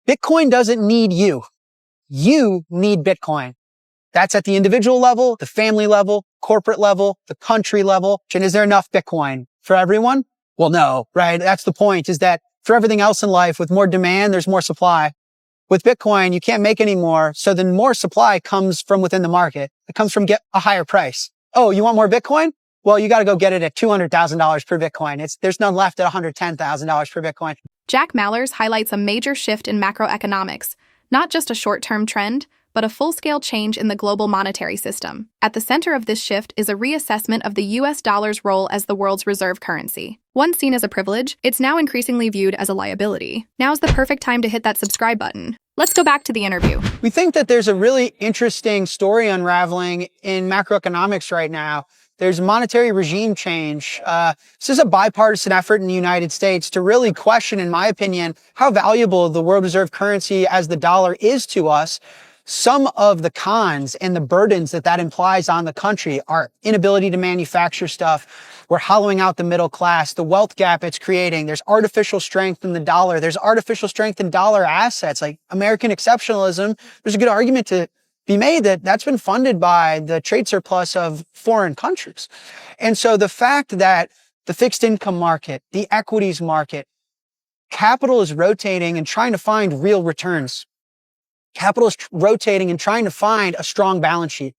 Bitcoin doesn't need you. You need Bitcoin. That's at the individual level, the family level, corporate level, the country level. And is there enough Bitcoin for everyone? Well, no, right? That's the point, is that for everything else in life, with more demand, there's more supply. With Bitcoin, you can't make any more. So then more supply comes from within the market. It comes from get a higher price. Oh, you want more Bitcoin? Well, you got to go get it at $200,000 per Bitcoin. There's none left at $110,000 per Bitcoin. Jack Mallers highlights a major shift in macroeconomics, not just a short-term trend, but a full-scale change in the global monetary system. At the center of this shift is a reassessment of the US dollar's role as the world's reserve currency. Once seen as a privilege, it's now increasingly viewed as a liability. Now's the perfect time to hit that subscribe button. Let's go back to the interview. We think that there's a really interesting story unraveling in macroeconomics right now. There's monetary regime change. This is a bipartisan effort in the United States to really question, in my opinion, how valuable the world reserve currency as the dollar is to us. Some of the cons and the burdens that implies on the country are inability to manufacture stuff. We're hollowing out the middle class, the wealth gap it's creating. There's artificial strength in the dollar. There's artificial strength in dollar assets like American exceptionalism. There's a good argument to be made that that's been funded by the trade surplus of foreign countries. And so the fact that the fixed income market, the equities market, capital is rotating and trying to find real returns. Capital is rotating and trying to find a strong balance sheet.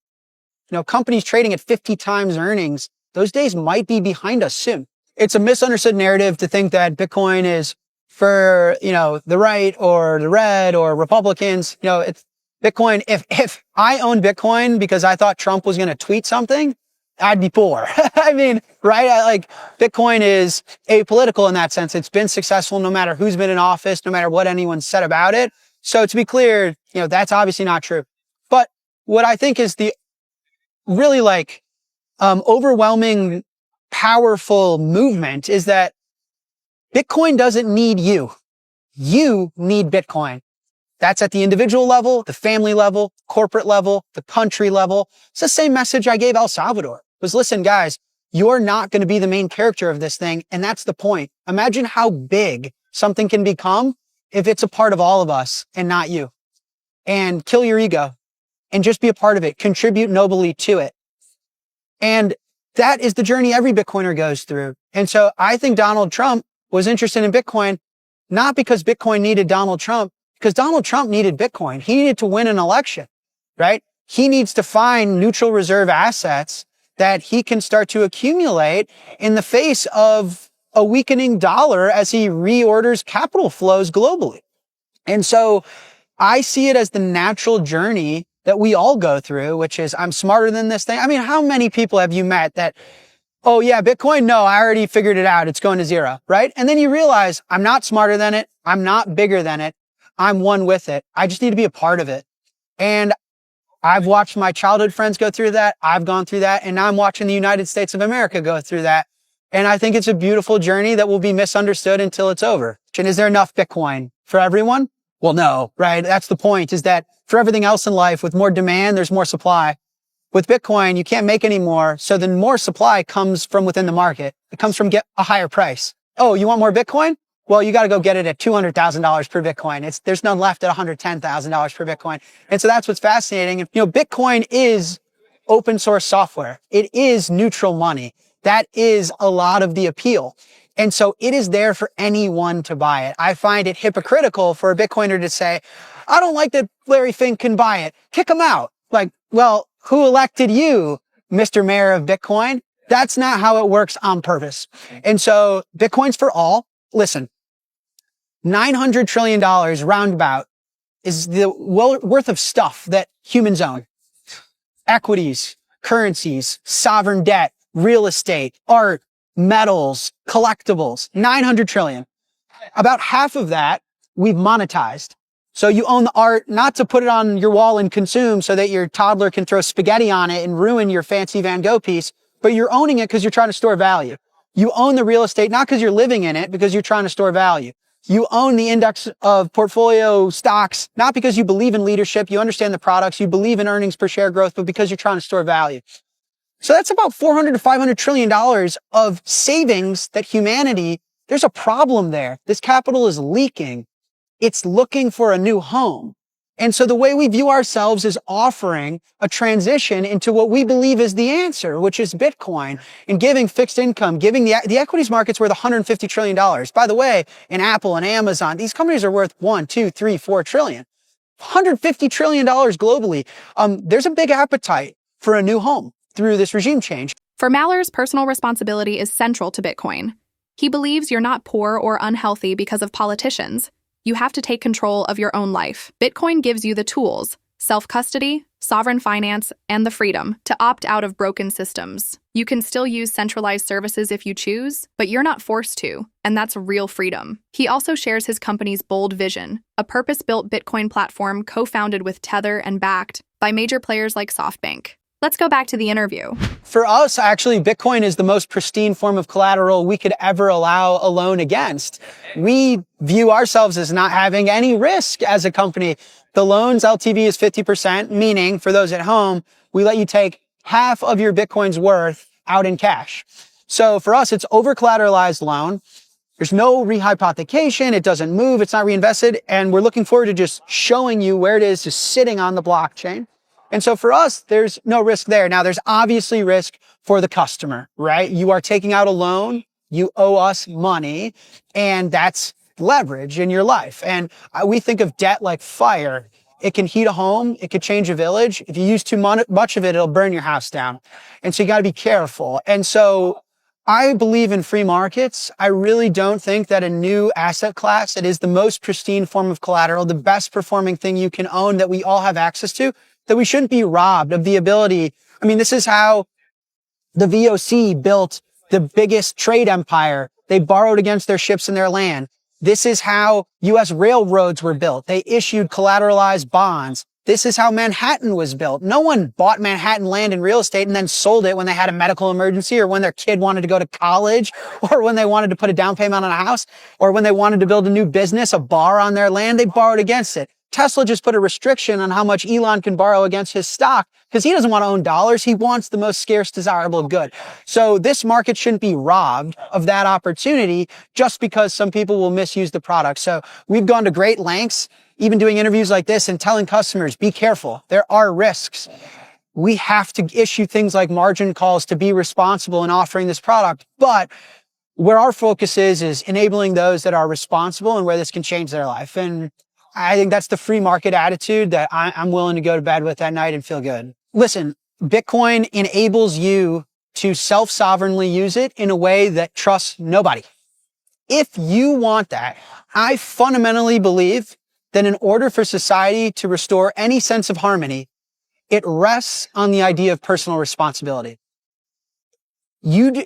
You know, companies trading at 50 times earnings, those days might be behind us soon. It's a misunderstood narrative to think that Bitcoin is for, the right or the red or Republicans. It's Bitcoin. If I owned Bitcoin because I thought Trump was going to tweet something, I'd be poor. I mean, right? Bitcoin is apolitical in that sense. It's been successful no matter who's been in office, no matter what anyone said about it. So to be clear, that's obviously not true. But what I think is the really overwhelming, powerful movement is that Bitcoin doesn't need you. You need Bitcoin. That's at the individual level, the family level, corporate level, the country level. It's the same message I gave El Salvador. Was listen, guys, you're not going to be the main character of this thing. And that's the point. Imagine how big something can become if it's a part of all of us and not you. And kill your ego and just be a part of it. Contribute nobly to it. And that is the journey every Bitcoiner goes through. And so I think Donald Trump was interested in Bitcoin, not because Bitcoin needed Donald Trump, because Donald Trump needed Bitcoin. He needed to win an election, right? He needs to find neutral reserve assets that he can start to accumulate in the face of a weakening dollar as he reorders capital flows globally. And so I see it as the natural journey that we all go through, which is I'm smarter than this thing. I mean, how many people have you met that, oh yeah, Bitcoin, no, I already figured it out. It's going to zero, right? And then you realize I'm not smarter than it. I'm not bigger than it. I'm one with it. I just need to be a part of it. And I've watched my childhood friends go through that. I've gone through that. And now I'm watching the United States of America go through that. And I think it's a beautiful journey that will be misunderstood until it's over. And is there enough Bitcoin for everyone? Well, no, right? That's the point, is that for everything else in life, with more demand, there's more supply. With Bitcoin, you can't make any more. So then more supply comes from within the market. It comes from get a higher price. Oh, you want more Bitcoin? Well, you got to go get it at $200,000 per Bitcoin. There's none left at $110,000 per Bitcoin. And so that's what's fascinating. Bitcoin is open source software. It is neutral money. That is a lot of the appeal. And so it is there for anyone to buy it. I find it hypocritical for a Bitcoiner to say, I don't like that Larry Fink can buy it. Kick him out. Well, who elected you, Mr. Mayor of Bitcoin? That's not how it works on purpose. And so Bitcoin's for all. Listen, $900 trillion roundabout is the worth of stuff that humans own. Equities, currencies, sovereign debt, real estate, art, metals, collectibles, 900 trillion. About half of that we've monetized. So you own the art, not to put it on your wall and consume so that your toddler can throw spaghetti on it and ruin your fancy Van Gogh piece, but you're owning it because you're trying to store value. You own the real estate, not because you're living in it, because you're trying to store value. You own the index of portfolio stocks, not because you believe in leadership, you understand the products, you believe in earnings per share growth, but because you're trying to store value. So that's about $400 to $500 trillion of savings that humanity, there's a problem there. This capital is leaking. It's looking for a new home. And so the way we view ourselves is offering a transition into what we believe is the answer, which is Bitcoin, and giving fixed income, giving the equities market's worth $150 trillion. By the way, in Apple and Amazon, these companies are worth 1, 2, 3, 4 trillion. $150 trillion globally. There's a big appetite for a new home through this regime change. For Mallers, personal responsibility is central to Bitcoin. He believes you're not poor or unhealthy because of politicians. You have to take control of your own life. Bitcoin gives you the tools, self-custody, sovereign finance, and the freedom to opt out of broken systems. You can still use centralized services if you choose, but you're not forced to, and that's real freedom. He also shares his company's bold vision, a purpose-built Bitcoin platform co-founded with Tether and backed by major players like SoftBank. Let's go back to the interview. For us, actually, Bitcoin is the most pristine form of collateral we could ever allow a loan against. We view ourselves as not having any risk as a company. The loan's LTV is 50%, meaning for those at home, we let you take half of your Bitcoin's worth out in cash. So for us, it's over-collateralized loan. There's no rehypothecation. It doesn't move. It's not reinvested. And we're looking forward to just showing you where it is just sitting on the blockchain. And so for us, there's no risk there. Now, there's obviously risk for the customer, right? You are taking out a loan, you owe us money, and that's leverage in your life. And we think of debt like fire. It can heat a home, it could change a village. If you use too much of it, it'll burn your house down. And so you got to be careful. And so I believe in free markets. I really don't think that a new asset class that is the most pristine form of collateral, the best performing thing you can own that we all have access to, that we shouldn't be robbed of the ability. I mean, this is how the VOC built the biggest trade empire. They borrowed against their ships and their land. This is how U.S. railroads were built. They issued collateralized bonds. This is how Manhattan was built. No one bought Manhattan land and real estate and then sold it when they had a medical emergency or when their kid wanted to go to college or when they wanted to put a down payment on a house or when they wanted to build a new business, a bar on their land. They borrowed against it. Tesla just put a restriction on how much Elon can borrow against his stock because he doesn't want to own dollars. He wants the most scarce, desirable good. So this market shouldn't be robbed of that opportunity just because some people will misuse the product. So we've gone to great lengths, even doing interviews like this and telling customers, be careful. There are risks. We have to issue things like margin calls to be responsible in offering this product. But where our focus is enabling those that are responsible and where this can change their life. And I think that's the free market attitude that I'm willing to go to bed with at night and feel good. Listen, Bitcoin enables you to self-sovereignly use it in a way that trusts nobody. If you want that, I fundamentally believe that in order for society to restore any sense of harmony, it rests on the idea of personal responsibility. You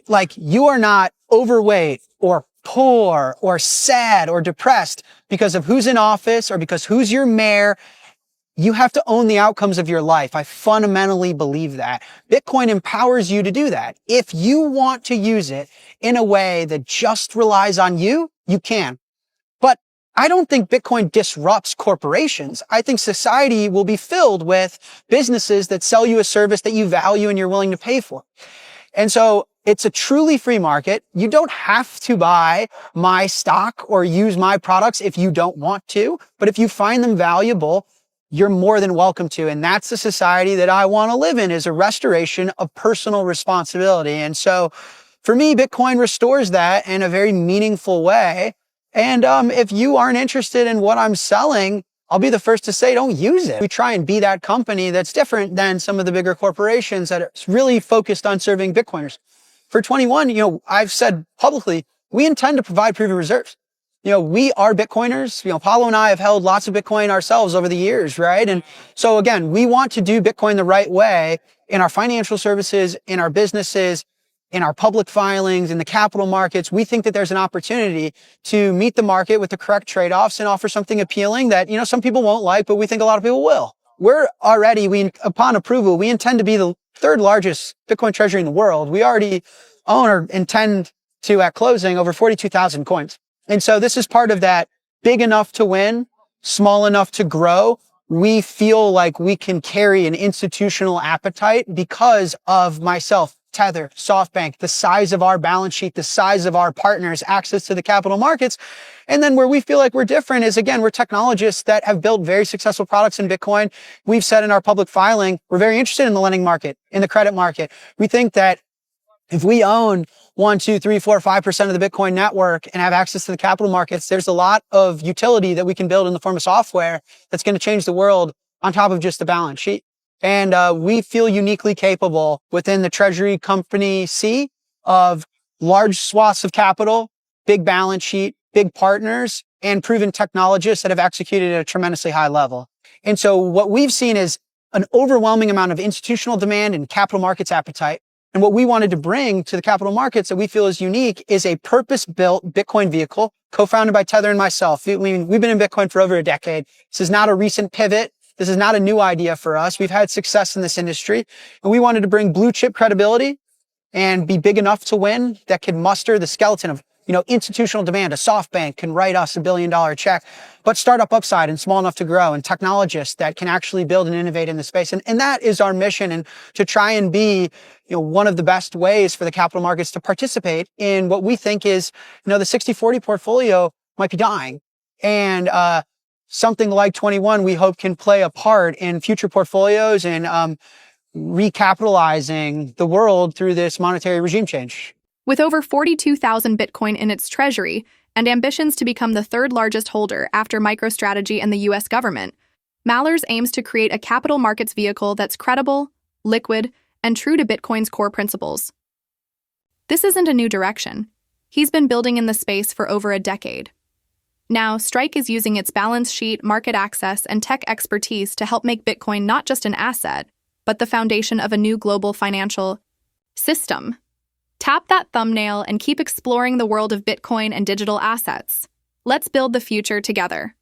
are not overweight or poor or sad or depressed because of who's in office or because who's your mayor. You have to own the outcomes of your life. I fundamentally believe that. Bitcoin empowers you to do that. If you want to use it in a way that just relies on you, you can. But I don't think Bitcoin disrupts corporations. I think society will be filled with businesses that sell you a service that you value and you're willing to pay for. And so it's a truly free market. You don't have to buy my stock or use my products if you don't want to. But if you find them valuable, you're more than welcome to. And that's the society that I want to live in, is a restoration of personal responsibility. And so for me, Bitcoin restores that in a very meaningful way. And if you aren't interested in what I'm selling, I'll be the first to say, don't use it. We try and be that company that's different than some of the bigger corporations that are really focused on serving Bitcoiners. For 21, I've said publicly, we intend to provide proof of reserves. We are Bitcoiners. Paulo and I have held lots of Bitcoin ourselves over the years, right? And so again, we want to do Bitcoin the right way in our financial services, in our businesses, in our public filings, in the capital markets. We think that there's an opportunity to meet the market with the correct trade-offs and offer something appealing that, some people won't like, but we think a lot of people will. We're already, upon approval, we intend to be the third largest Bitcoin treasury in the world. We already own or intend to, at closing, over 42,000 coins. And so this is part of that big enough to win, small enough to grow. We feel like we can carry an institutional appetite because of myself, Tether, SoftBank, the size of our balance sheet, the size of our partners, access to the capital markets. And then where we feel like we're different is, again, we're technologists that have built very successful products in Bitcoin. We've said in our public filing, we're very interested in the lending market, in the credit market. We think that if we own 1, 2, 3, 4, 5% of the Bitcoin network and have access to the capital markets, there's a lot of utility that we can build in the form of software that's going to change the world on top of just the balance sheet. And we feel uniquely capable within the Treasury company C of large swaths of capital, big balance sheet, big partners, and proven technologists that have executed at a tremendously high level. And so what we've seen is an overwhelming amount of institutional demand and capital markets appetite. And what we wanted to bring to the capital markets that we feel is unique is a purpose-built Bitcoin vehicle co-founded by Tether and myself. We've been in Bitcoin for over a decade. This is not a recent pivot. This is not a new idea for us. We've had success in this industry, and we wanted to bring blue chip credibility and be big enough to win that could muster the skeleton of, institutional demand. A SoftBank can write us $1 billion check, but startup upside and small enough to grow, and technologists that can actually build and innovate in the space. And that is our mission, and to try and be, one of the best ways for the capital markets to participate in what we think is, the 60-40 portfolio might be dying. And, something like 21, we hope can play a part in future portfolios and recapitalizing the world through this monetary regime change. With over 42,000 Bitcoin in its treasury and ambitions to become the third largest holder after MicroStrategy and the U.S. government, Mallers aims to create a capital markets vehicle that's credible, liquid, and true to Bitcoin's core principles. This isn't a new direction. He's been building in the space for over a decade. Now, Strike is using its balance sheet, market access, and tech expertise to help make Bitcoin not just an asset, but the foundation of a new global financial system. Tap that thumbnail and keep exploring the world of Bitcoin and digital assets. Let's build the future together.